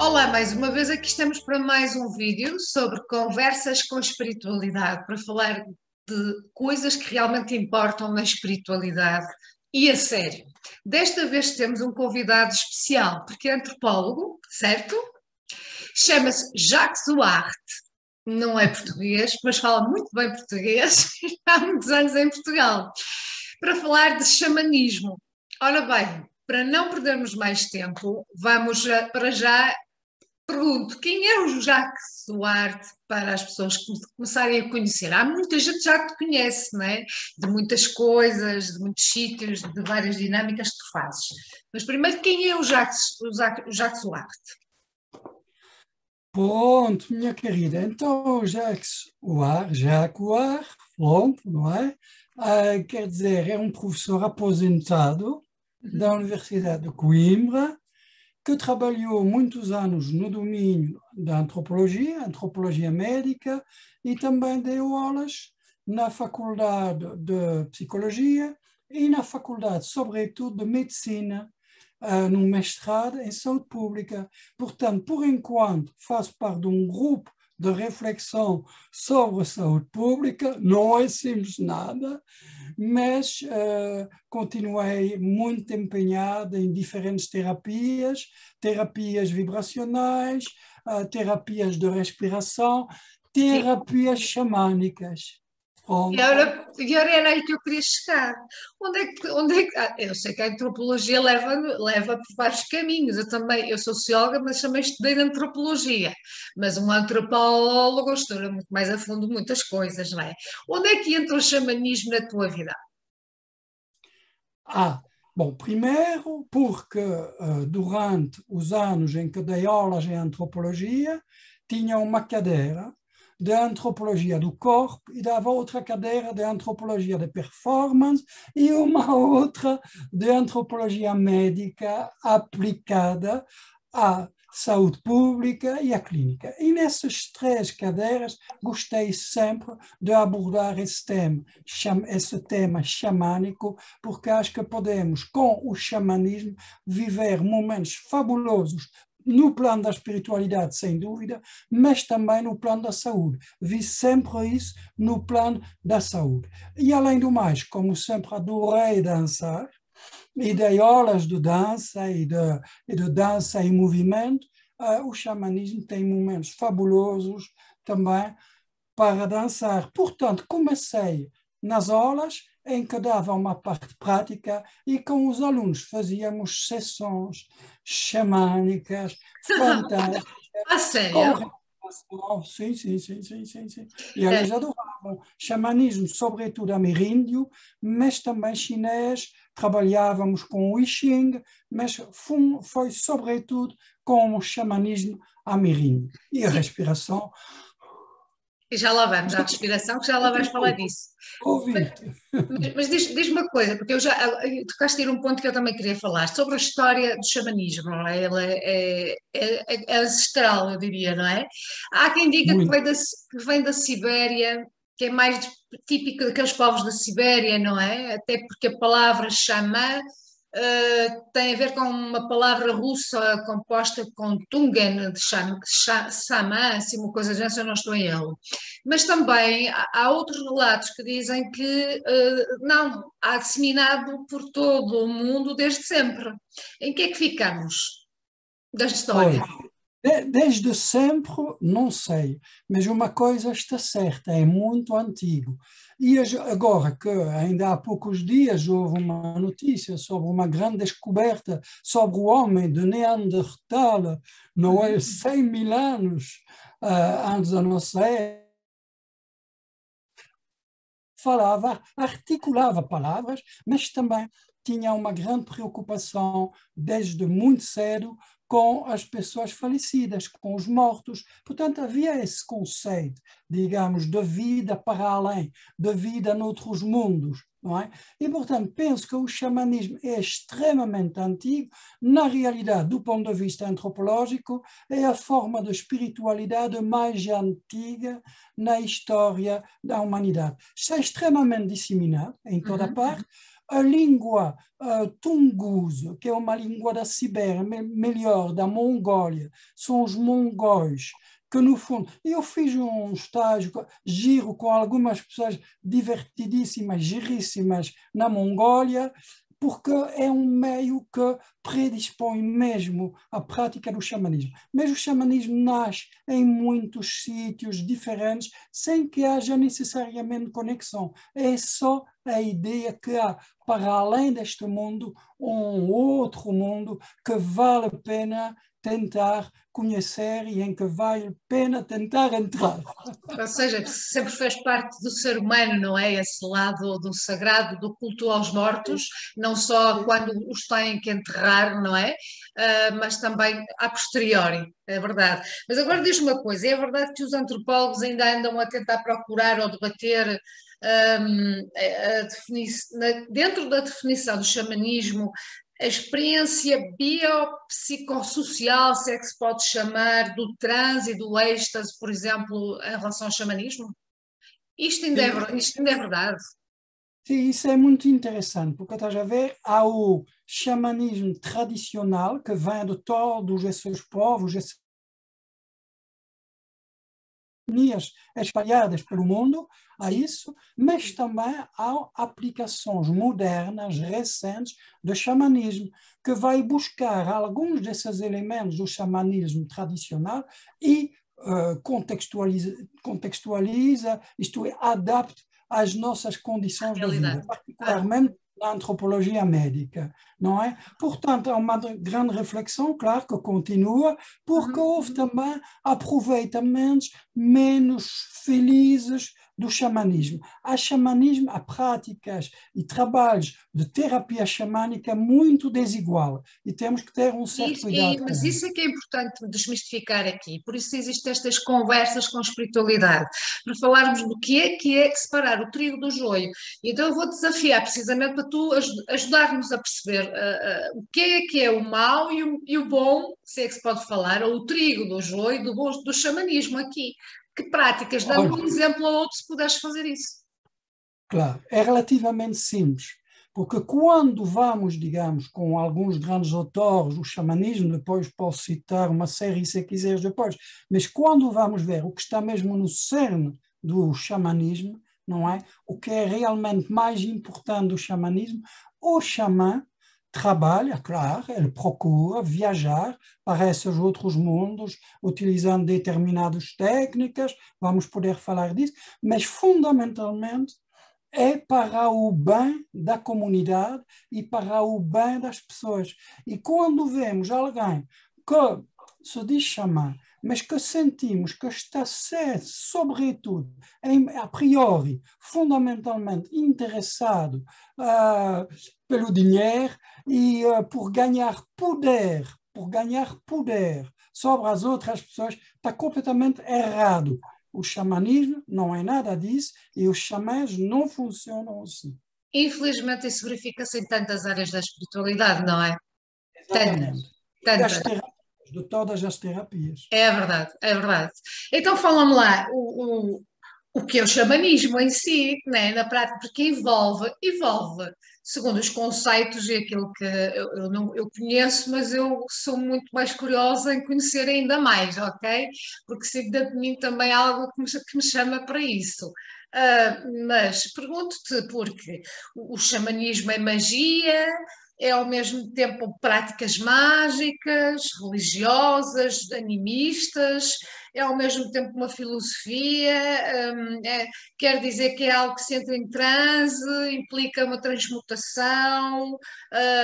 Olá, mais uma vez aqui estamos para mais um vídeo sobre conversas com espiritualidade, para falar de coisas que realmente importam na espiritualidade e a sério. Desta vez temos um convidado especial, porque é antropólogo, certo? Chama-se Jacques Duarte. Não é português, mas fala muito bem português, há muitos anos em Portugal, para falar de xamanismo. Ora bem, para não perdermos mais tempo, vamos para já. Pergunto, quem é o Jacques Duarte para as pessoas começarem a conhecer? Há muita gente já que te conhece, não é? De muitas coisas, de muitos sítios, de várias dinâmicas que tu fazes. Mas primeiro, quem é o Jacques Duarte? Pronto, minha querida. Então, Jacques Ward, pronto, não é? Quer dizer, é um professor aposentado da Universidade de Coimbra, que trabalhou muitos anos no domínio da antropologia médica, e também deu aulas na Faculdade de Psicologia e na Faculdade, sobretudo, de Medicina, no mestrado em saúde pública. Portanto, por enquanto, faço parte de um grupo de reflexão sobre a saúde pública, não é simples nada, mas continuei muito empenhada em diferentes terapias vibracionais, terapias de respiração, Sim. terapias xamânicas. Pronto. E ora era aí que eu queria chegar. Eu sei que a antropologia leva por vários caminhos. Eu sou socióloga, mas também estudei de antropologia. Mas um antropólogo estuda muito mais a fundo muitas coisas, não é? Onde é que entra o xamanismo na tua vida? Bom, primeiro porque durante os anos em que dei aulas em antropologia, tinha uma cadeira de antropologia do corpo e dava outra cadeira de antropologia de performance e uma outra de antropologia médica aplicada à saúde pública e à clínica. E nessas três cadeiras gostei sempre de abordar esse tema xamânico, porque acho que podemos, com o xamanismo, viver momentos fabulosos no plano da espiritualidade, sem dúvida, mas também no plano da saúde. Vi sempre isso no plano da saúde. E, além do mais, como sempre adorei dançar, e dei aulas de dança e de dança em movimento, o xamanismo tem momentos fabulosos também para dançar. Portanto, comecei nas aulas em que dava uma parte prática e com os alunos fazíamos sessões xamânicas fantásticas, A com sério? respiração. Sim. E eles adoravam. Xamanismo, sobretudo ameríndio, mas também chinês. Trabalhávamos com o I Ching, mas foi sobretudo com o xamanismo ameríndio. E a Sim, respiração. e já lá vamos à respiração, que já lá vais falar disso. Ouvir-te. Mas diz-me uma coisa, porque tocaste aí um ponto que eu também queria falar, sobre a história do xamanismo, não é? Ele é ancestral, eu diria, não é? Há quem diga que Muito. vem da Sibéria, que é mais típico daqueles povos da Sibéria, não é? Até porque a palavra xamã tem a ver com uma palavra russa composta com Tungen, de Samã, assim uma coisa já, se eu não estou em erro. Mas também há outros relatos que dizem que não, há disseminado por todo o mundo desde sempre. Em que é que ficamos da Pois. história? Desde sempre, não sei, mas uma coisa está certa, é muito antigo. E agora que ainda há poucos dias houve uma notícia sobre uma grande descoberta sobre o homem de Neandertal, não é? 100 mil anos antes da nossa era, falava, articulava palavras, mas também tinha uma grande preocupação desde muito cedo com as pessoas falecidas, com os mortos. Portanto, havia esse conceito, digamos, de vida para além, de vida noutros mundos. Não é? E, portanto, penso que o xamanismo é extremamente antigo. Na realidade, do ponto de vista antropológico, é a forma de espiritualidade mais antiga na história da humanidade. Está extremamente disseminado em toda Uhum. parte. A língua tungusa, que é uma língua da Sibéria, melhor, da Mongólia, são os mongóis, que no fundo, eu fiz um estágio giro com algumas pessoas divertidíssimas, giríssimas na Mongólia, porque é um meio que predispõe mesmo à prática do xamanismo. Mas o xamanismo nasce em muitos sítios diferentes, sem que haja necessariamente conexão. É só a ideia que há, para além deste mundo, um outro mundo que vale a pena tentar conhecer e em que vale a pena tentar entrar. Ou seja, sempre fez parte do ser humano, não é? Esse lado do sagrado, do culto aos mortos, não só quando os têm que enterrar, não é? Mas também a posteriori, é verdade. Mas agora diz-me uma coisa: é verdade que os antropólogos ainda andam a tentar procurar ou debater dentro da definição do xamanismo, a experiência biopsicossocial, se é que se pode chamar, do transe e do êxtase, por exemplo, em relação ao xamanismo? Isto ainda é verdade. Sim, isso é muito interessante, porque estás a ver, há o xamanismo tradicional, que vem de todos esses povos, essas etnias espalhadas pelo mundo, há isso, mas também há aplicações modernas, recentes, do xamanismo, que vai buscar alguns desses elementos do xamanismo tradicional e contextualiza, isto é, adapta às nossas condições de vida, Realidade. particularmente na antropologia médica, não é? Portanto, há uma grande reflexão, claro, que continua, porque houve também aproveitamentos menos felizes do xamanismo. Há xamanismo, há práticas e trabalhos de terapia xamânica muito desigual e temos que ter um certo cuidado com Mas isso. isso é que é importante desmistificar aqui, por isso existem estas conversas com espiritualidade, para falarmos do que é separar o trigo do joio. Então eu vou desafiar precisamente para tu ajudar-nos a perceber o que é o mau e o bom, se é que se pode falar, ou o trigo do joio do xamanismo aqui. Que práticas? Dá-me um exemplo ou outro se puderes fazer isso. Claro, é relativamente simples, porque quando vamos, digamos, com alguns grandes autores, o xamanismo, depois posso citar uma série se quiseres depois, mas quando vamos ver o que está mesmo no cerne do xamanismo, não é? O que é realmente mais importante do xamanismo, o xamã trabalha, claro, ele procura viajar para esses outros mundos, utilizando determinadas técnicas, vamos poder falar disso, mas fundamentalmente é para o bem da comunidade e para o bem das pessoas. E quando vemos alguém que se diz xamã, mas que sentimos que está a ser, sobretudo, a priori, fundamentalmente interessado pelo dinheiro e por ganhar poder sobre as outras pessoas, está completamente errado. O xamanismo não é nada disso e os xamãs não funcionam assim. Infelizmente isso verifica-se em tantas áreas da espiritualidade, não é? Tantas, Exatamente. E das tantas. terapias, de todas as terapias. É verdade, é verdade. Então fala-me lá, o que é o xamanismo em si, né, na prática, porque envolve, segundo os conceitos e aquilo que eu conheço, mas eu sou muito mais curiosa em conhecer ainda mais, ok? Porque sigo dentro de mim também algo que me chama para isso. Mas pergunto-te, porque o xamanismo é magia, é ao mesmo tempo práticas mágicas, religiosas, animistas, é ao mesmo tempo uma filosofia, quer dizer que é algo que se entra em transe, implica uma transmutação,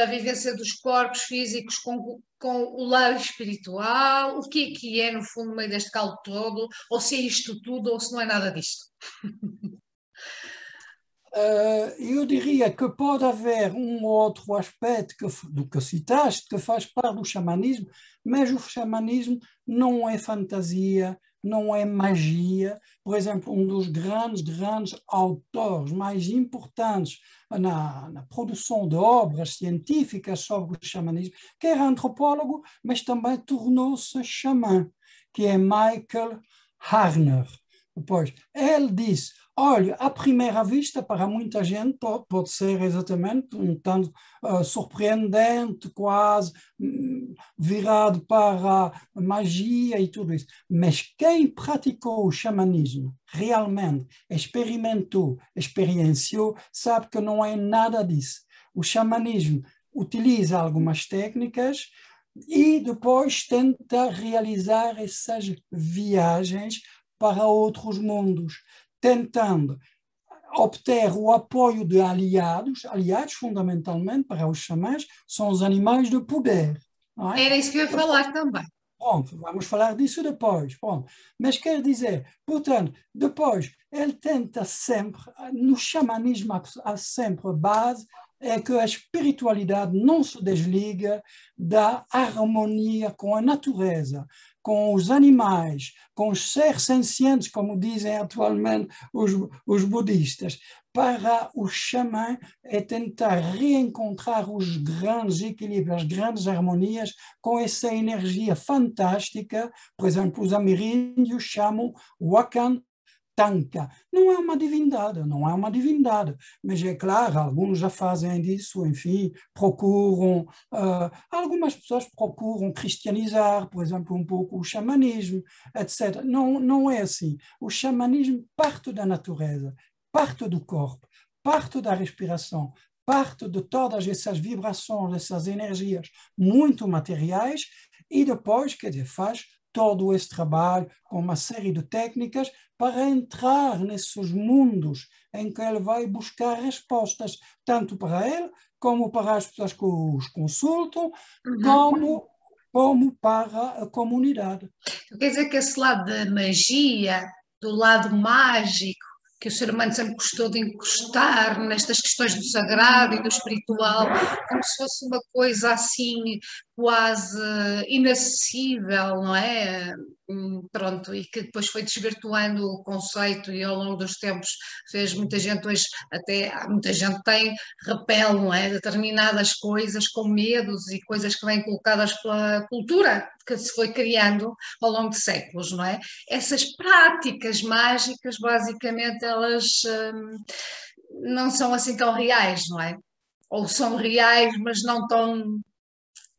a vivência dos corpos físicos com o lado espiritual, o que é no fundo no meio deste caldo todo, ou se é isto tudo ou se não é nada disto. Eu diria que pode haver um ou outro aspecto do que citaste, que faz parte do xamanismo, mas o xamanismo não é fantasia, não é magia. Por exemplo, um dos grandes autores mais importantes na produção de obras científicas sobre o xamanismo, que era antropólogo, mas também tornou-se xamã, que é Michael Harner. Depois, ele disse, olha, à primeira vista, para muita gente, pode ser exatamente um tanto surpreendente, quase virado para a magia e tudo isso. Mas quem praticou o xamanismo, realmente experimentou, experienciou, sabe que não é nada disso. O xamanismo utiliza algumas técnicas e depois tenta realizar essas viagens para outros mundos, tentando obter o apoio de aliados. Aliados, fundamentalmente, para os xamãs, são os animais de poder. Não é? Era isso que eu ia falar também. Pronto, vamos falar disso depois. Pronto. Mas quer dizer, portanto, depois, ele tenta sempre, no xamanismo há sempre a base, é que a espiritualidade não se desliga da harmonia com a natureza, com os animais, com os seres sencientes, como dizem atualmente os budistas. Para o xamã é tentar reencontrar os grandes equilíbrios, as grandes harmonias com essa energia fantástica. Por exemplo, os ameríndios chamam Wakan Tanka. Não é uma divindade, não é uma divindade, mas é claro, alguns já fazem disso, enfim, procuram, algumas pessoas procuram cristianizar, por exemplo, um pouco o xamanismo, etc. Não, não é assim. O xamanismo parte da natureza, parte do corpo, parte da respiração, parte de todas essas vibrações, essas energias muito materiais e depois, quer dizer, faz todo esse trabalho com uma série de técnicas para entrar nesses mundos em que ele vai buscar respostas, tanto para ele, como para as pessoas que os consultam, como para a comunidade. Quer dizer que esse lado da magia, do lado mágico, que o ser humano sempre gostou de encostar nestas questões do sagrado e do espiritual, como se fosse uma coisa assim quase inacessível, não é? Pronto, e que depois foi desvirtuando o conceito e ao longo dos tempos fez muita gente hoje, até muita gente tem, repele, não é? Determinadas coisas com medos e coisas que vêm colocadas pela cultura que se foi criando ao longo de séculos, não é? Essas práticas mágicas, basicamente, elas não são assim tão reais, não é? Ou são reais, mas não tão.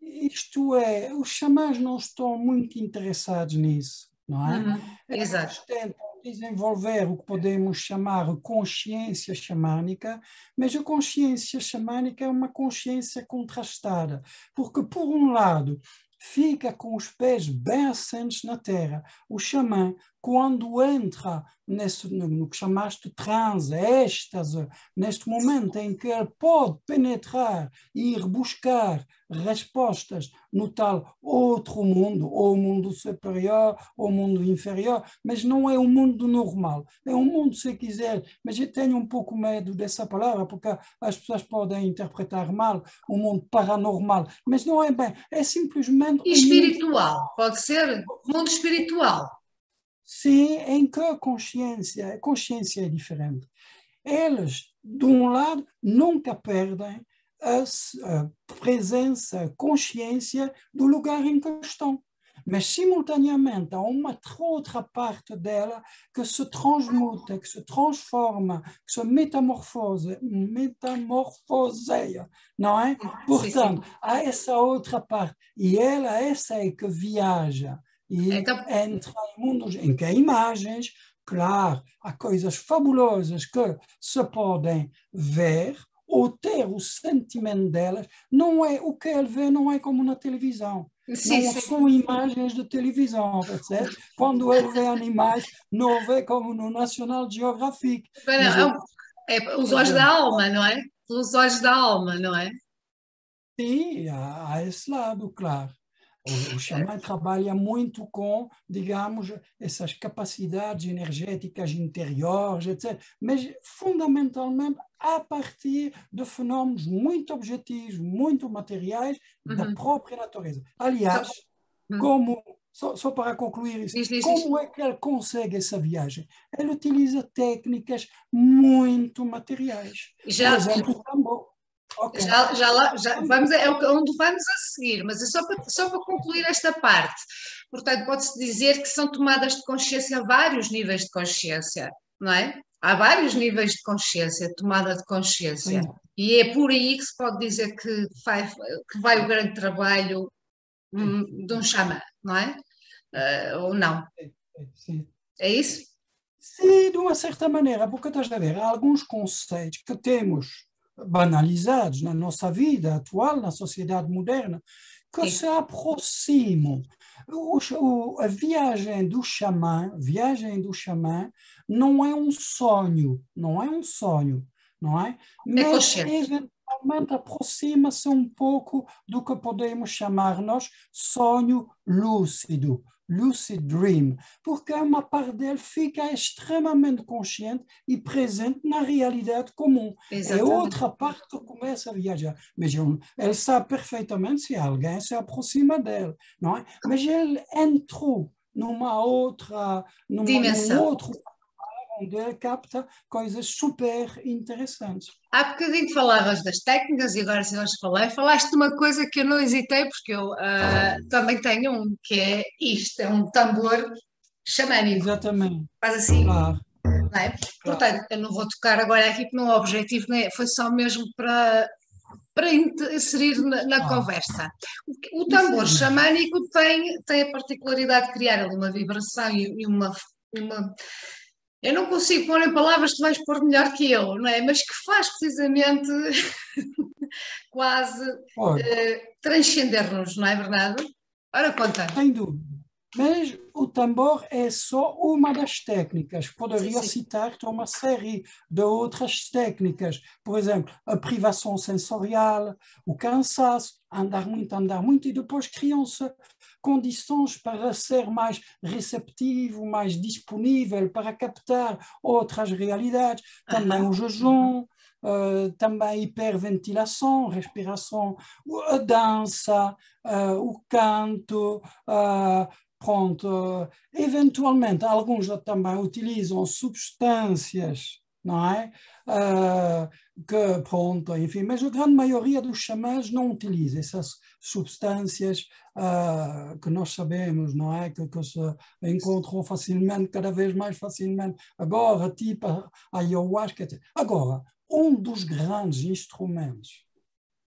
Isto é, os xamãs não estão muito interessados nisso, não é? Exato. Eles tentam desenvolver o que podemos chamar de consciência xamânica, mas a consciência xamânica é uma consciência contrastada, porque, por um lado, fica com os pés bem assentes na terra. O xamã, quando entra no que chamaste de transe, êxtase, neste momento em que ele pode penetrar e ir buscar respostas no tal outro mundo, ou o mundo superior, ou o mundo inferior, mas não é o mundo normal. É um mundo, se quiser, mas eu tenho um pouco medo dessa palavra, porque as pessoas podem interpretar mal o mundo paranormal, mas não é bem, é simplesmente E espiritual, pode ser mundo espiritual. Sim, em que a consciência é diferente. Eles, de um lado, nunca perdem a presença, a consciência do lugar em que estão. Mas, simultaneamente, há uma outra parte dela que se transmuta, que se transforma, que se metamorfoseia, não é? Portanto, há essa outra parte. E ela, essa é que viaja e Então, entra em mundos em que há imagens, claro, há coisas fabulosas que se podem ver ou ter o sentimento delas. Não é o que ele vê, não é como na televisão. sim, Não sim. são imagens de televisão, percebe? Quando ele vê animais, não vê como no National Geographic. Mas É os olhos da alma, não é? Pelos olhos da alma, não é? sim, há esse lado, claro. O xamã trabalha muito com, digamos, essas capacidades energéticas interiores, etc. Mas, fundamentalmente, a partir de fenómenos muito objetivos, muito materiais da própria natureza. Aliás, só para concluir isso, Diz. como é que ele consegue essa viagem? Ele utiliza técnicas muito materiais. Por exemplo, o tambor. Ok. Já vamos, onde vamos a seguir, mas é só para concluir esta parte. Portanto, pode-se dizer que são tomadas de consciência a vários níveis de consciência, não é? Há vários níveis de consciência, tomada de consciência. Sim, E é por aí que se pode dizer que vai o grande trabalho sim, de um xamã, não é? Ou não? sim. É isso? Sim, de uma certa maneira, porque estás a ver, há alguns conceitos que temos banalizados na nossa vida atual, na sociedade moderna, que Sim. se aproximam. Viagem do xamã não é um sonho, não é um sonho, não é? É Mas consciente. eventualmente aproxima-se um pouco do que podemos chamar nós sonho lúcido, lucid dream, porque uma parte dele fica extremamente consciente e presente na realidade comum. É Exatamente. outra parte que começa a viajar. Mas ele sabe perfeitamente se alguém se aproxima dele, não é? Mas ele entrou num Dimensão. outro onde ele capta coisas super interessantes. Há bocadinho falavas das técnicas e agora se nós falaste de uma coisa que eu não hesitei, porque eu também tenho um, que é isto, é um tambor xamânico. Exatamente, Faz assim, claro, não é? claro. Portanto, eu não vou tocar agora aqui, porque não é o objetivo, né? Foi só mesmo para inserir na Ah, conversa. O isso é tambor giro. xamânico tem a particularidade de criar ali uma vibração e uma. Eu não consigo pôr em palavras, tu vais pôr melhor que eu, não é? Mas que faz precisamente quase Olha, transcender-nos, não é verdade? Ora, conta. sem dúvida. Mas o tambor é só uma das técnicas. Sim, Poderia sim. citar uma série de outras técnicas. Por exemplo, a privação sensorial, o cansaço, andar muito, e depois criam-se condições para ser mais receptivo, mais disponível para captar outras realidades. Também Aham. o jejum, também a hiperventilação, respiração, a dança, o canto, pronto, eventualmente alguns também utilizam substâncias, não é? Que, pronto, enfim, mas a grande maioria dos xamãs não utiliza essas substâncias que nós sabemos, não é? Que se encontram facilmente, cada vez mais facilmente, agora, tipo a ayahuasca, etc. Agora, um dos grandes instrumentos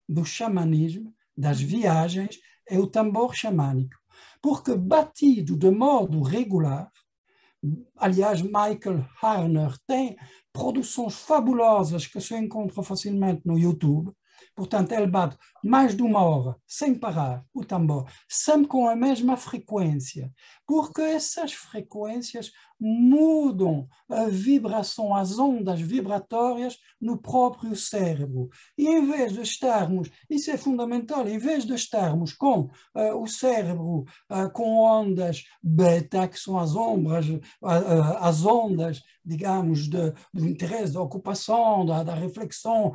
do xamanismo, das viagens, é o tambor xamânico. Porque batido de modo regular, aliás, Michael Harner tem produções fabulosas que se encontram facilmente no YouTube. Portanto, ele bate mais de uma hora, sem parar, o tambor, sempre com a mesma frequência, porque essas frequências mudam a vibração, as ondas vibratórias no próprio cérebro. E em vez de estarmos, isso é fundamental, em vez de estarmos com o cérebro com ondas beta, que são as ondas, digamos, do interesse, da ocupação, da reflexão,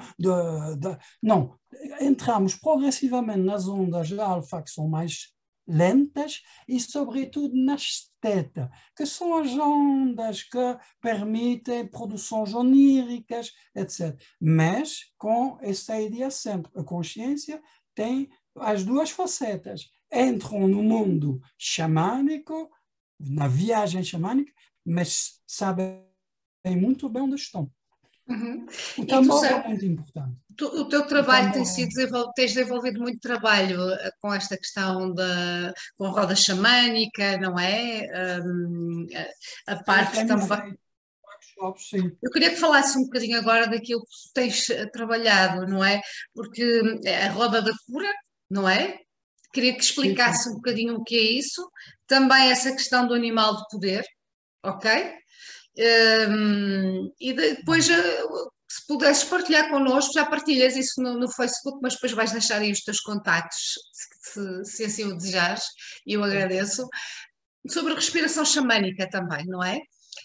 não, entramos progressivamente nas ondas alfa, que são mais lentas, e sobretudo nas teta, que são as ondas que permitem produções oníricas, etc. Mas com essa ideia sempre, a consciência tem as duas facetas. Entram no mundo xamânico, na viagem xamânica, mas sabem muito bem onde estão. Uhum. O E tu, tambor é muito importante. o teu O trabalho tem tambor sido tens desenvolvido muito trabalho com esta questão com a roda xamânica, não é? A parte tenho também. feito workshops, sim. Eu queria que falasse um bocadinho agora daquilo que tu tens trabalhado, não é? Porque a roda da cura, não é? Queria que Sim, sim. explicasse um bocadinho o que é isso. Também essa questão do animal de poder, ok? E depois, se pudesses partilhar connosco, já partilhas isso no Facebook, mas depois vais deixar aí os teus contactos, se assim o desejares, e eu agradeço. Sobre respiração xamânica também, não é?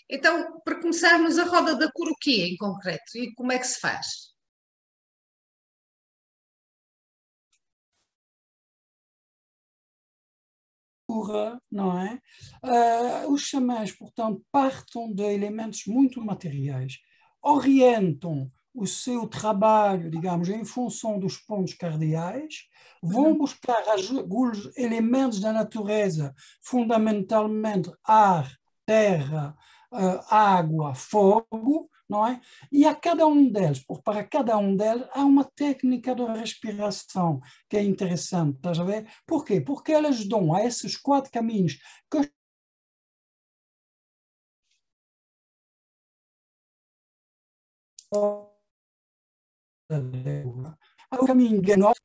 Então, para começarmos a roda da Curuquia em concreto, e como é que se faz? Não é? Os xamãs, portanto, partem de elementos muito materiais, orientam o seu trabalho, digamos, em função dos pontos cardeais, vão buscar alguns elementos da natureza, fundamentalmente ar, terra, água, fogo, não é? E a cada um deles, para cada um deles, há uma técnica de respiração que é interessante, estás a ver? Por quê? Porque elas dão a esses 4 caminhos que há o caminho do norte,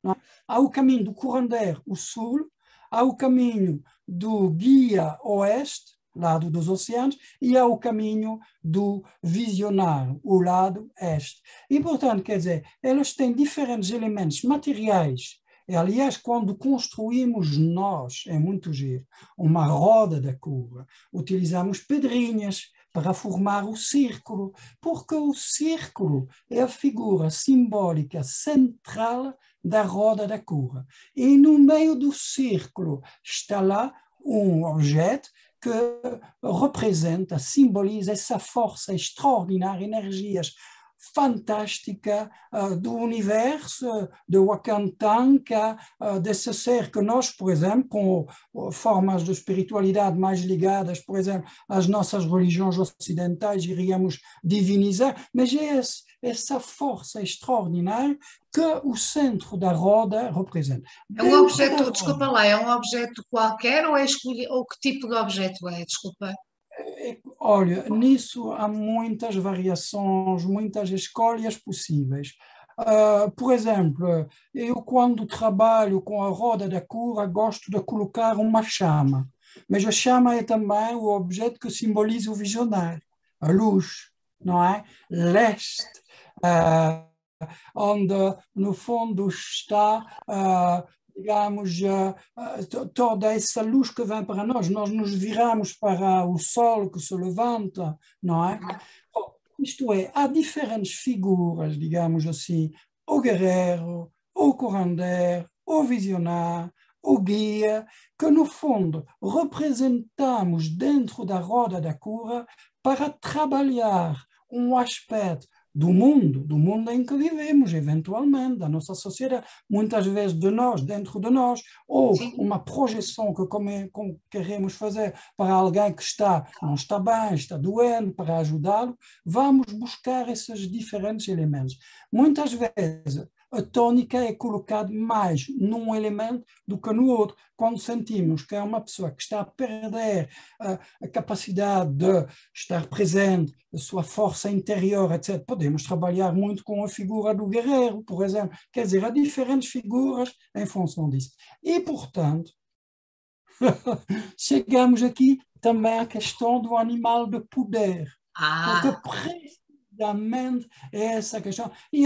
há o caminho do curandeiro, o sul, há o caminho do guia oeste, lado dos oceanos, e há o caminho do visionário, o lado este. E, portanto, quer dizer, elas têm diferentes elementos materiais. E, aliás, quando construímos nós, é muito giro, uma roda da cura, utilizamos pedrinhas para formar o círculo, porque o círculo é a figura simbólica central da roda da cura. E no meio do círculo está lá um objeto que representa, simboliza essa força extraordinária, energias fantástica do universo, do Wakantanka, desse ser que nós, por exemplo, com formas de espiritualidade mais ligadas, por exemplo, às nossas religiões ocidentais, iríamos divinizar, mas é essa força extraordinária que o centro da roda representa. É um objeto, desculpa lá, é um objeto qualquer ou, ou que tipo de objeto é? Desculpa. Olha, nisso há muitas variações, muitas escolhas possíveis. Por exemplo, eu quando trabalho com a roda da cura gosto de colocar uma chama, mas a chama é também o objeto que simboliza o visionário, a luz, não é? Leste, onde no fundo está digamos, toda essa luz que vem para nós nos viramos para o sol que se levanta, não é? Isto é, há diferentes figuras, digamos assim, o guerreiro, o curandeiro, o visionário, o guia, que no fundo representamos dentro da roda da cura para trabalhar um aspecto do mundo em que vivemos, eventualmente, da nossa sociedade, muitas vezes de nós, dentro de nós, ou uma projeção que queremos fazer para alguém que não está bem, está doente, para ajudá-lo, vamos buscar esses diferentes elementos. Muitas vezes, a tônica é colocada mais num elemento do que no outro. Quando sentimos que é uma pessoa que está a perder a capacidade de estar presente, a sua força interior, etc., podemos trabalhar muito com a figura do guerreiro, por exemplo. Quer dizer, há diferentes figuras em função disso. E, portanto, chegamos aqui também à questão do animal de poder. Porque precisamente é essa questão. E,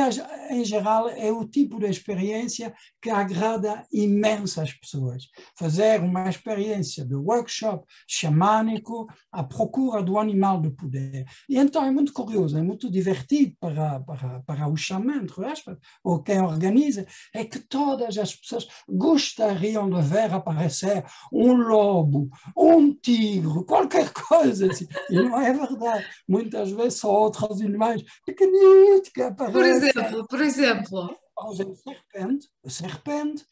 em geral, é o tipo de experiência que agrada imensas pessoas. Fazer uma experiência de workshop xamânico à procura do animal de poder. E então é muito curioso, é muito divertido para o xamã, entre aspas, ou quem organiza, é que todas as pessoas gostariam de ver aparecer um lobo, um tigre, qualquer coisa assim. E não é verdade. Muitas vezes são outros animais pequenitos que aparecem. Por exemplo. Por exemplo, serpente.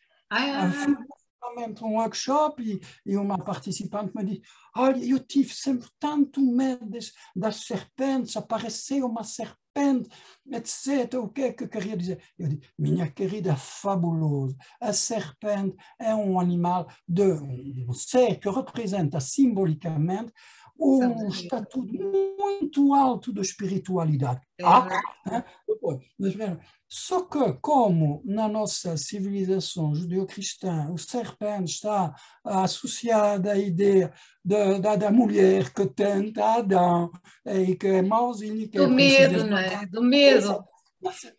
Finalmente um workshop e uma participante me disse: olha, eu tive sempre tanto medo das serpentes, apareceu uma serpente, etc. O que é que eu queria dizer? Eu disse: minha querida, fabuloso. A serpente é um animal um ser que representa simbolicamente um estatuto muito alto de espiritualidade. Mas, só que, como na nossa civilização judeo-cristã o serpente está associado à ideia da mulher que tenta Adão e que é mauzinha, que do medo, não é? Do medo.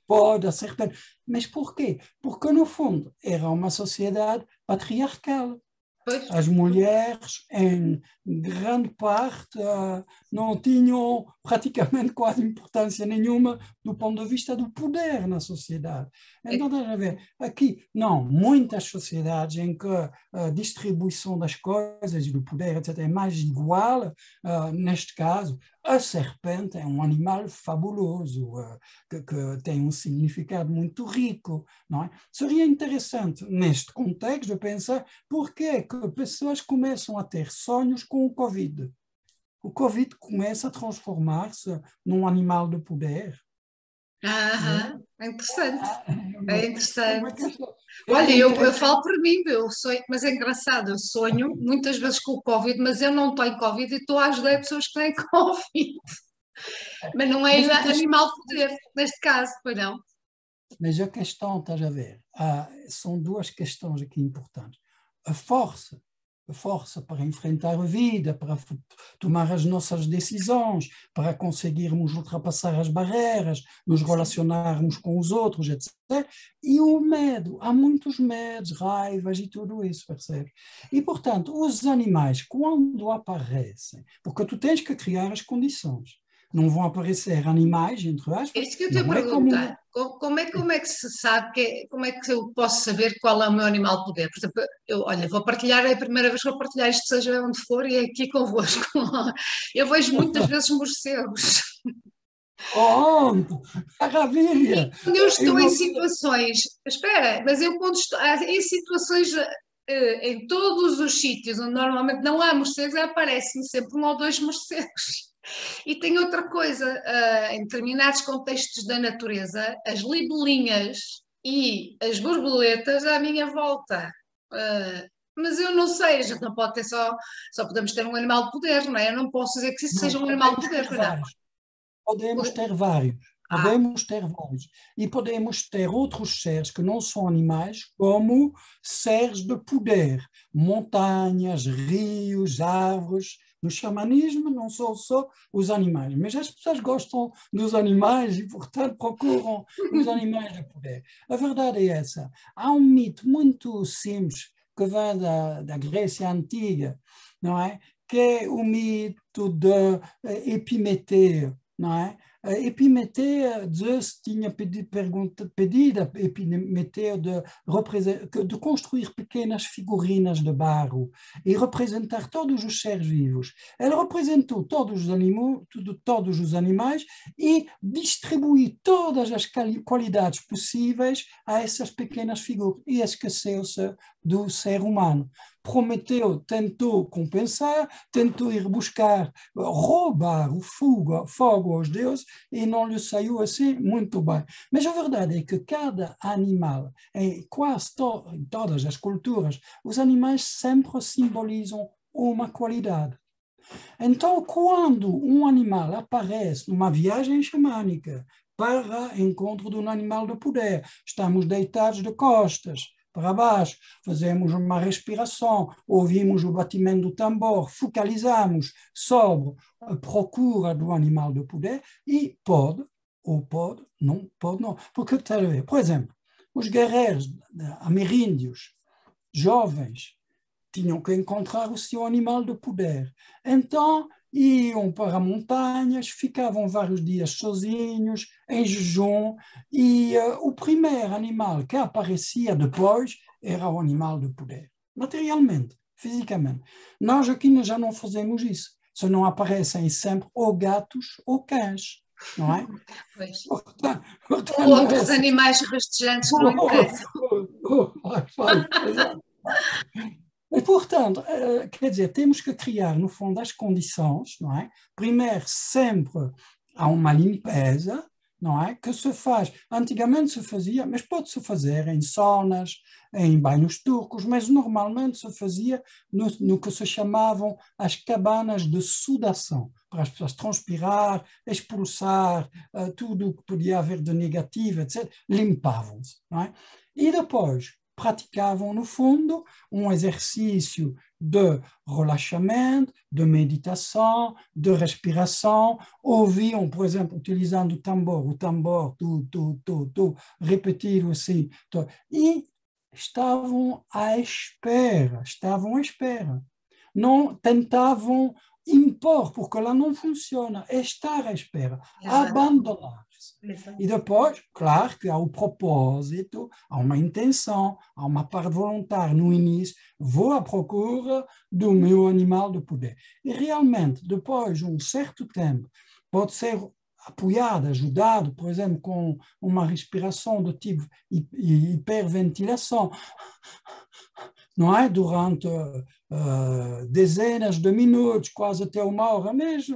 Pode, a serpente. Mas por quê? Porque, no fundo, era uma sociedade patriarcal. As mulheres, em grande parte, não tinham praticamente quase importância nenhuma do ponto de vista do poder na sociedade. Então, estás a ver, aqui, não, muitas sociedades em que a distribuição das coisas e do poder, etc., é mais igual, neste caso, a serpente é um animal fabuloso, que tem um significado muito rico, não é? Seria interessante, neste contexto, de pensar por que que pessoas começam a ter sonhos com o Covid. O Covid começa a transformar-se num animal de poder. É interessante. É interessante. É Olha, eu interessante. falo por mim, eu sonho, mas é engraçado, eu sonho muitas vezes com o Covid, mas eu não tenho Covid e estou a ajudar pessoas que têm Covid. Mas não é Mas a questão, animal poder, neste caso, pois não. mas a questão, estás a ver, são duas questões aqui importantes. A força para enfrentar a vida, para tomar as nossas decisões, para conseguirmos ultrapassar as barreiras, nos relacionarmos com os outros, etc. E o medo, há muitos medos, raivas e tudo isso, percebes? E, portanto, os animais, quando aparecem, porque tu tens que criar as condições, não vão aparecer animais, entre É aspas, isso que eu te ia não é como... perguntar. Como é que se sabe, como é que eu posso saber qual é o meu animal de poder? Por exemplo, olha, vou partilhar, é a primeira vez que vou partilhar isto, seja onde for, e é aqui convosco. Eu vejo muitas vezes morcegos. Pronto, maravilha! Quando eu Eu estou em não... situações, espera, mas eu quando estou em situações, em todos os sítios onde normalmente não há morcegos, aparecem sempre um ou dois morcegos. E tem outra coisa, em determinados contextos da natureza, as libelinhas e as borboletas à minha volta. Mas eu não sei, a gente não pode ter só podemos ter um animal de poder, não é? Eu não posso dizer que isso Não, seja um animal de poder, não. podemos ter vários, Ah, podemos ter vários. E podemos ter outros seres que não são animais, como seres de poder, montanhas, rios, árvores. No xamanismo não são só os animais, mas as pessoas gostam dos animais e, portanto, procuram os animais de poder. A verdade é essa. Há um mito muito simples que vem da Grécia Antiga, não é? Que é o mito de Epimeteu, não é? Epimeteu, Zeus tinha pedido a Epimeteu de construir pequenas figurinas de barro e representar todos os seres vivos. Ele representou todos os animais e distribuiu todas as qualidades possíveis a essas pequenas figuras e esqueceu-se do ser humano. Prometeu, tentou compensar, tentou ir buscar, roubar o fogo aos deuses e não lhe saiu assim muito bem. Mas a verdade é que cada animal, em quase todas as culturas, os animais sempre simbolizam uma qualidade. Então, quando um animal aparece numa viagem xamânica para encontro de um animal de poder, estamos deitados de costas para baixo, fazemos uma respiração, ouvimos o batimento do tambor, focalizamos sobre a procura do animal de poder e pode, ou pode não. Porque, por exemplo, os guerreiros ameríndios, jovens, tinham que encontrar o seu animal de poder. Então, iam para montanhas, ficavam vários dias sozinhos, em jejum, e o primeiro animal que aparecia depois era o animal de poder, materialmente, fisicamente. Nós aqui já não fazemos isso, só não aparecem sempre ou gatos ou cães, não é? pois. Ou Portanto, outros animais rastejantes que não interessam. exato. E, portanto, quer dizer, temos que criar, no fundo, as condições, não é? Primeiro, sempre há uma limpeza, não é? Que se faz, antigamente se fazia, mas pode-se fazer em saunas, em banhos turcos, mas normalmente se fazia no que se chamavam as cabanas de sudação, para as pessoas transpirar, expulsar tudo o que podia haver de negativo, etc. Limpavam-se, não é? E depois praticavam, no fundo, um exercício de relaxamento, de meditação, de respiração, ouviam, por exemplo, utilizando o tambor, repetido assim, e estavam à espera, não tentavam impor, porque ela não funciona, é estar à espera, abandonar-se. E depois, claro que há o propósito, há uma intenção, há uma parte voluntária no início, vou à procura do meu animal de poder. E realmente, depois de um certo tempo, pode ser apoiado, ajudado, por exemplo, com uma respiração do tipo hiperventilação, não é? Durante dezenas de minutos, quase até uma hora, mas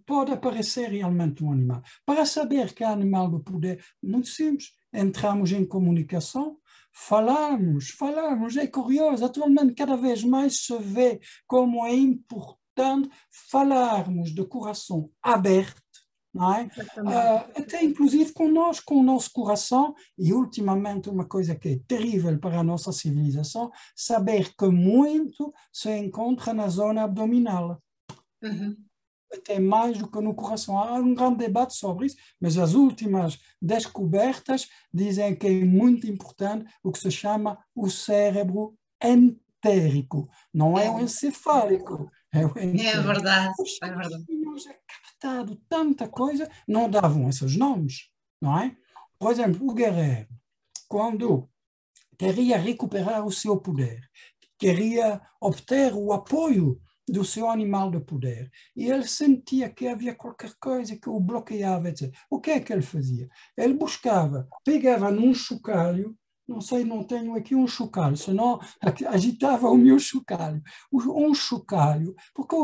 pode aparecer realmente um animal. Para saber que é animal de poder, muito simples, entramos em comunicação, falamos, é curioso, atualmente cada vez mais se vê como é importante falarmos de coração aberto, não é? Até inclusive connosco, com o nosso coração, e ultimamente uma coisa que é terrível para a nossa civilização, saber que muito se encontra na zona abdominal. Até mais do que no coração. Há um grande debate sobre isso, mas as últimas descobertas dizem que é muito importante o que se chama o cérebro entérico. Não é o encefálico, é o entérico. É verdade, é verdade. Captado tanta coisa, não davam esses nomes, não é? Por exemplo, o guerreiro, quando queria recuperar o seu poder, queria obter o apoio do seu animal de poder, e ele sentia que havia qualquer coisa que o bloqueava, etc. O que é que ele fazia? Ele buscava, pegava num chocalho, não sei, não tenho aqui um chocalho, senão agitava o meu chocalho. Um chocalho, porque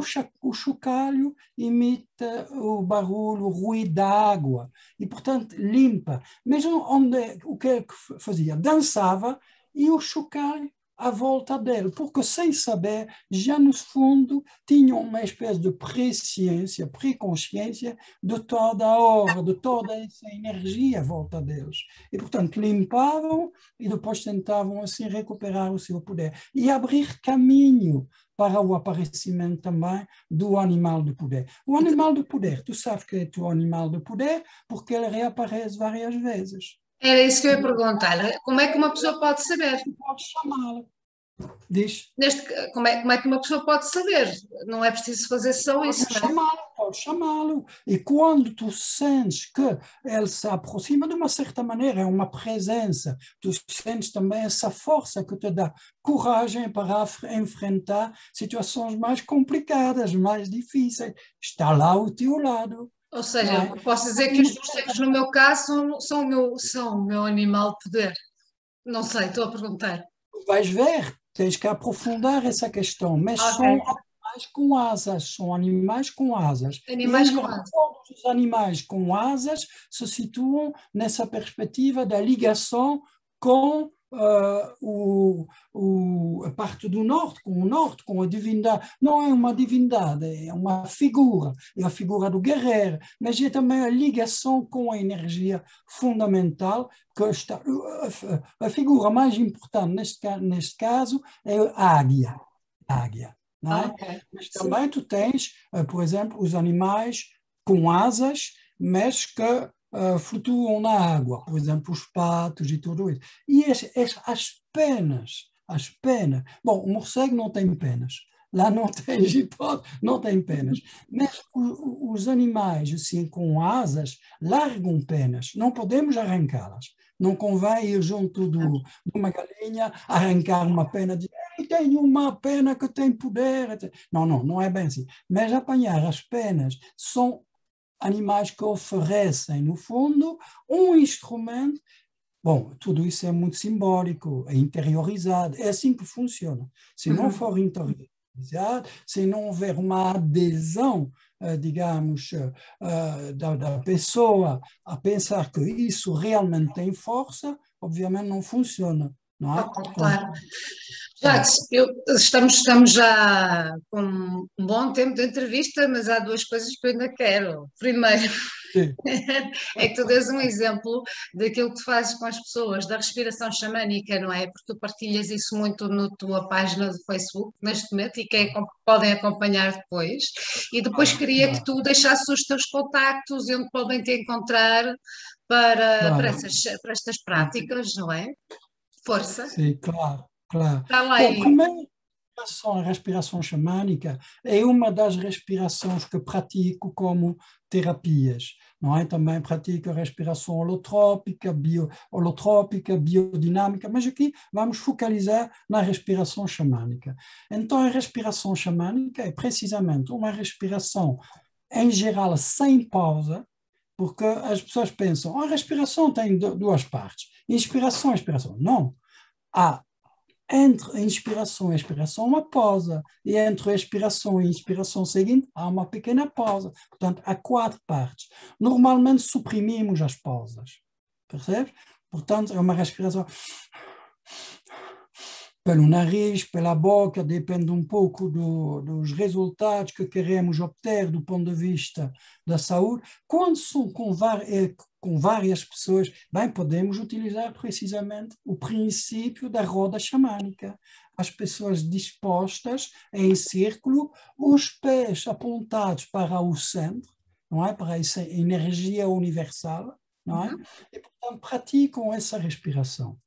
o chocalho imita o barulho, o ruído da água, e, portanto, limpa. Mas o que ele fazia? Dançava e o chocalho à volta dele, porque sem saber, já no fundo, tinham uma espécie de presciência, pré-consciência de toda a aura, de toda essa energia à volta deles. E, portanto, limpavam e depois tentavam assim recuperar o seu poder e abrir caminho para o aparecimento também do animal de poder. O animal de poder, tu sabes que é o animal de poder porque ele reaparece várias vezes. Era isso que eu ia perguntar. Como é que uma pessoa pode saber? Pode chamá-lo. Diz. Como é que uma pessoa pode saber? Não é preciso fazer só isso, não é? Pode chamá-lo. E quando tu sentes que ele se aproxima de uma certa maneira, é uma presença, tu sentes também essa força que te dá coragem para enfrentar situações mais complicadas, mais difíceis. Está lá ao teu lado. Ou seja, posso dizer que os morcegos, no meu caso, são o meu animal de poder. Não sei, estou a perguntar. Vais ver, tens que aprofundar essa questão, mas Ok. são animais com asas, são animais com asas. Animais E com asas. todos os animais com asas se situam nessa perspectiva da ligação com a parte do norte, com a divindade. Não é uma divindade, é uma figura, é a figura do guerreiro, mas é também a ligação com a energia fundamental que está. A figura mais importante neste caso é a águia. Não é? Ok. Mas também tu tens, por exemplo, os animais com asas, mas que flutuam na água, por exemplo, os patos e tudo isso. E as penas, bom, o morcego não tem penas, lá não tem hipótese, não tem penas, mas os animais assim com asas largam penas, não podemos arrancá-las. Não convém ir junto de uma galinha, arrancar uma pena de tem uma pena que tem poder. Etc. Não é bem assim. Mas apanhar as penas são animais que oferecem, no fundo, um instrumento. Bom, tudo isso é muito simbólico, é interiorizado, é assim que funciona. Se não for interiorizado, se não houver uma adesão, digamos, da pessoa a pensar que isso realmente tem força, obviamente não funciona, não é? Claro. Jacques, estamos já com um bom tempo de entrevista, mas há duas coisas que eu ainda quero. Primeiro, Sim. é que tu dês um exemplo daquilo que tu fazes com as pessoas, da respiração xamânica, não é? Porque tu partilhas isso muito na tua página do Facebook, neste momento, e que podem acompanhar depois. E depois queria que tu deixasses os teus contactos e onde podem te encontrar para estas práticas, não é? Força. Sim, claro. Está lá Bom, aí. A respiração xamânica é uma das respirações que pratico como terapias. Não é? Também pratico a respiração holotrópica, biodinâmica, mas aqui vamos focalizar na respiração xamânica. Então, a respiração xamânica é precisamente uma respiração, em geral, sem pausa, porque as pessoas pensam, a respiração tem duas partes, inspiração e expiração. Não. Há entre a inspiração e a expiração uma pausa, e entre a expiração e a inspiração seguinte há uma pequena pausa. Portanto, há 4 partes. Normalmente suprimimos as pausas, percebes? Portanto, é uma respiração pelo nariz, pela boca, depende um pouco dos resultados que queremos obter do ponto de vista da saúde. Quando são com várias pessoas, bem, podemos utilizar precisamente o princípio da roda xamânica. As pessoas dispostas em círculo, os pés apontados para o centro, não é? Para essa energia universal, não é? E, portanto, praticam essa respiração.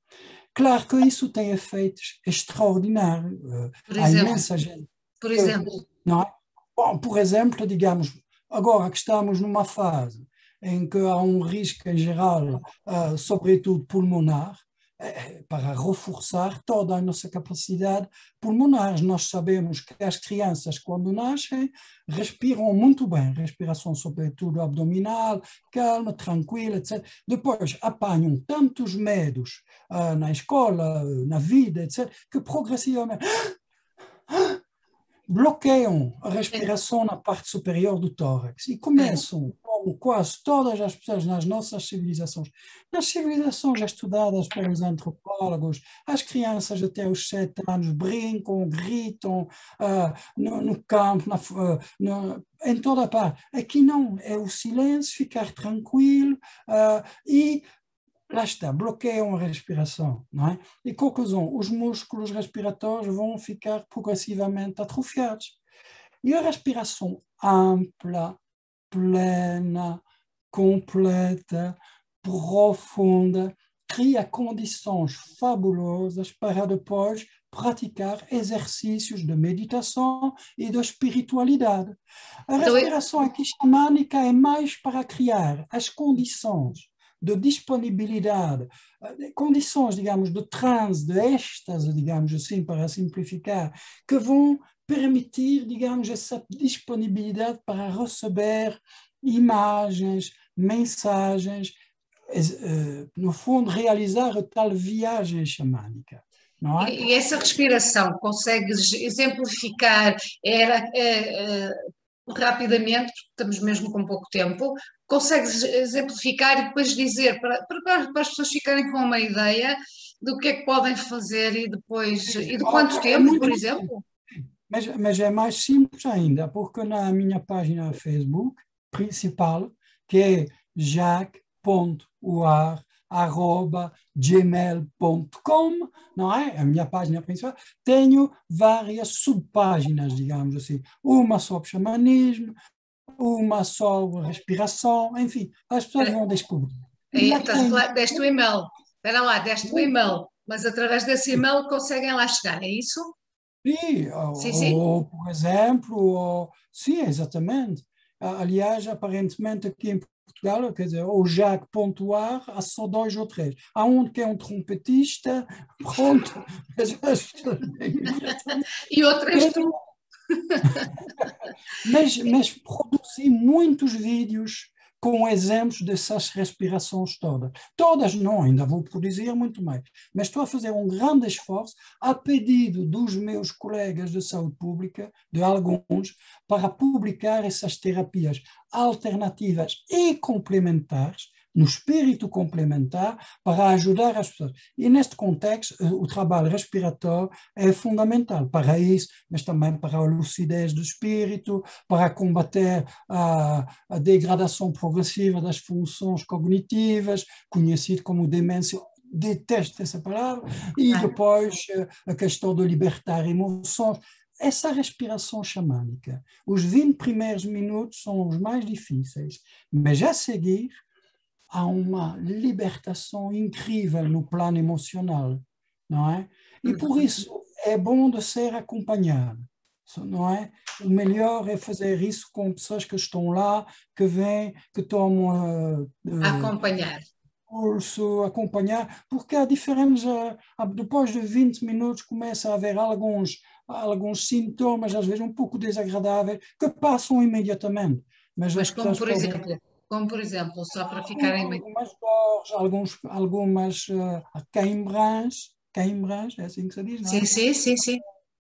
Claro que isso tem efeitos extraordinários. Há imensa gente. Por exemplo. Não é? Bom, por exemplo, digamos, agora que estamos numa fase em que há um risco em geral, sobretudo pulmonar, para reforçar toda a nossa capacidade pulmonar. Nós sabemos que as crianças, quando nascem, respiram muito bem, respiração sobretudo abdominal, calma, tranquila, etc. Depois apanham tantos medos na escola, na vida, etc., que progressivamente bloqueiam a respiração na parte superior do tórax e começam, como quase todas as pessoas nas nossas civilizações estudadas pelos antropólogos, as crianças até os 7 anos brincam, gritam no campo, em toda a parte. Aqui não, é o silêncio, ficar tranquilo e lá está, bloqueiam a respiração, não é? E conclusão, os músculos respiratórios vão ficar progressivamente atrofiados. E a respiração ampla, plena, completa, profunda, cria condições fabulosas para depois praticar exercícios de meditação e de espiritualidade. A respiração aqui xamânica é mais para criar as condições de disponibilidade, condições, digamos, de transe, de êxtase, digamos assim, para simplificar, que vão permitir, digamos, essa disponibilidade para receber imagens, mensagens, no fundo, realizar a tal viagem xamânica. Não é? E essa respiração, consegues exemplificar rapidamente, porque estamos mesmo com pouco tempo, consegues exemplificar e depois dizer, para as pessoas ficarem com uma ideia do que é que podem fazer e depois, e de quanto tempo, por exemplo? Mas é mais simples ainda, porque na minha página Facebook principal, que é jacques.uar@gmail.com, não é? A minha página principal, tenho várias subpáginas, digamos assim, uma sobre xamanismo, uma sobre respiração, enfim, as pessoas vão descobrir. Deste o e-mail, espera lá, deste o e-mail, mas através desse e-mail conseguem lá chegar, é isso? Sim, ou por exemplo, sim, exatamente. Aliás, aparentemente aqui em Portugal, quer dizer, o Jacques.uar, há só 2 ou 3. Há um que é um trompetista, pronto. E outro és tu. Mas produzi muitos vídeos com exemplos dessas respirações todas. Todas não, ainda vou produzir muito mais. Mas estou a fazer um grande esforço a pedido dos meus colegas de saúde pública, de alguns, para publicar essas terapias alternativas e complementares, no espírito complementar, para ajudar as pessoas. E neste contexto, o trabalho respiratório é fundamental para isso, mas também para a lucidez do espírito, para combater a degradação progressiva das funções cognitivas, conhecido como demência. Detesto essa palavra. E depois a questão de libertar emoções. Essa respiração xamânica, os 20 primeiros minutos são os mais difíceis, mas a seguir há uma libertação incrível no plano emocional, não é? E por isso é bom de ser acompanhado, não é? O melhor é fazer isso com pessoas que estão lá, que vêm, que tomam Acompanhar. curso, acompanhar, porque há diferentes, depois de 20 minutos começa a haver alguns sintomas, às vezes um pouco desagradáveis, que passam imediatamente. Mas Mas as pessoas podem como por exemplo, só para ficarem bem. algumas dores, algumas queimbras, é assim que se diz, não Sim, é? sim, sim, sim.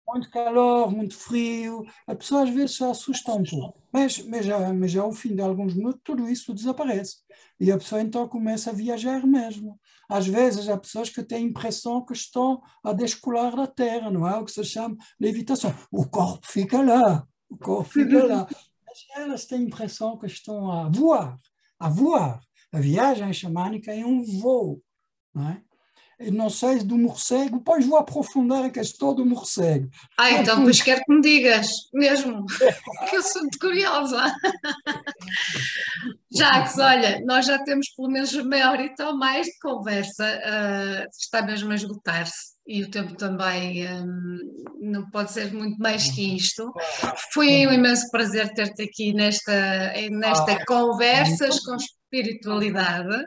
Muito calor, muito frio, a pessoa às vezes se assusta um pouco, mas já ao fim de alguns minutos tudo isso desaparece e a pessoa então começa a viajar mesmo. Às vezes há pessoas que têm a impressão que estão a descolar da terra, não é? O que se chama levitação. O corpo fica lá, o corpo fica lá. Mas elas têm a impressão que estão a voar, a voar. A viagem xamânica é um voo, não é? Eu não sei do morcego, depois vou aprofundar a questão do morcego. Então depois quero que me digas, mesmo, que eu sou muito curiosa. Jacques, olha, nós já temos pelo menos meia horita ou mais de conversa, está mesmo a esgotar-se e o tempo também não pode ser muito mais que isto. Foi um imenso prazer ter-te aqui nesta Conversas com Espiritualidade.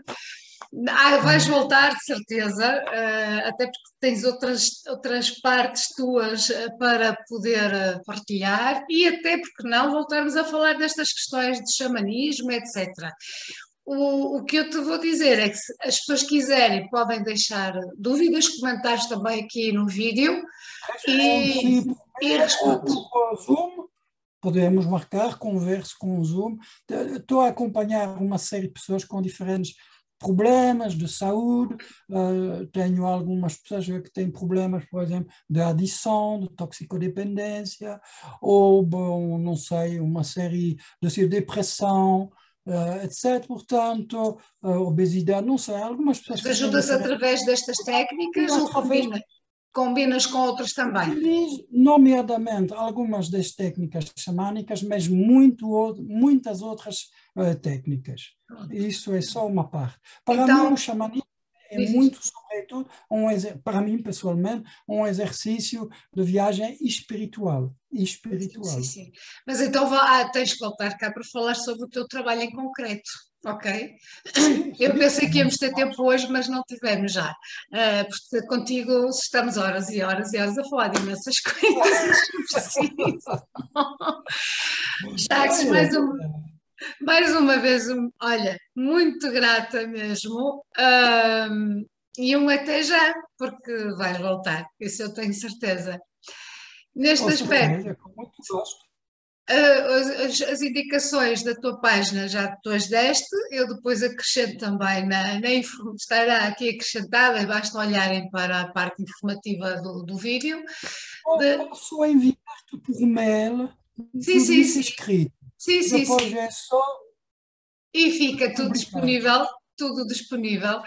Vais voltar, de certeza, até porque tens outras partes tuas para poder partilhar e até porque não voltarmos a falar destas questões de xamanismo, etc. O que eu te vou dizer é que se as pessoas quiserem podem deixar dúvidas, comentários também aqui no vídeo e, Sim, e respondo. por Zoom, podemos marcar, converso com o Zoom. Estou a acompanhar uma série de pessoas com diferentes problemas de saúde, tenho algumas pessoas que têm problemas, por exemplo, de adição, de toxicodependência, ou, bom, não sei, uma série de depressão, etc. Portanto, obesidade, não sei, algumas pessoas que têm Ajudas diferentes... através destas técnicas ou Através combinas com outras também? Utilizo, nomeadamente, algumas das técnicas xamânicas, mas muitas outras técnicas. Isso é só uma parte. Para mim, Então, o xamanismo é diz isto. muito, sobretudo, para mim, pessoalmente, um exercício de viagem espiritual. Sim, sim. Mas então tens que voltar cá para falar sobre o teu trabalho em concreto, ok? Sim, Eu sim. pensei que íamos ter tempo hoje, mas não tivemos já. Porque contigo estamos horas e horas e horas a falar de imensas coisas. Preciso. Jacques, mais uma vez, olha, muito grata mesmo. E até já, porque vais voltar, isso eu tenho certeza. Neste Com aspecto, certeza, com muito gosto. as indicações da tua página já tu as deste, eu depois acrescento também, estará aqui acrescentada, basta olharem para a parte informativa do vídeo. Posso enviar-te por mail Sim, tudo sim, isso sim, escrito. sim, sim, Depois sim. é só E fica tudo publicar. disponível, tudo disponível.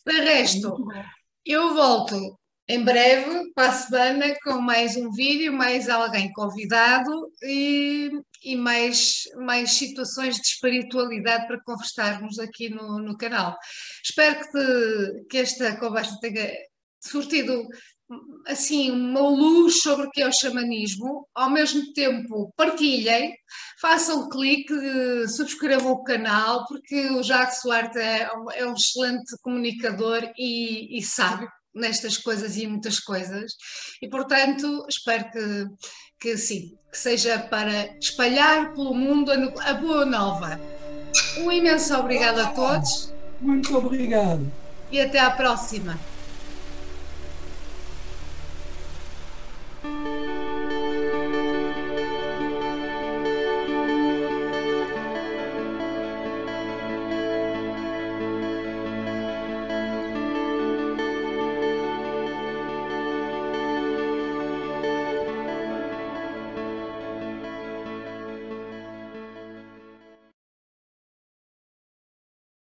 De Com resto, muito gosto. eu volto em breve, para a semana, com mais um vídeo, mais alguém convidado e mais situações de espiritualidade para conversarmos aqui no canal. Espero que esta conversa tenha surtido assim uma luz sobre o que é o xamanismo, ao mesmo tempo partilhem, façam clique, subscrevam o canal, porque o Jacques Soares é um excelente comunicador e sábio nestas coisas e em muitas coisas, e portanto espero que sim, que seja para espalhar pelo mundo a boa nova. Um imenso obrigado a todos Muito obrigado. e até à próxima.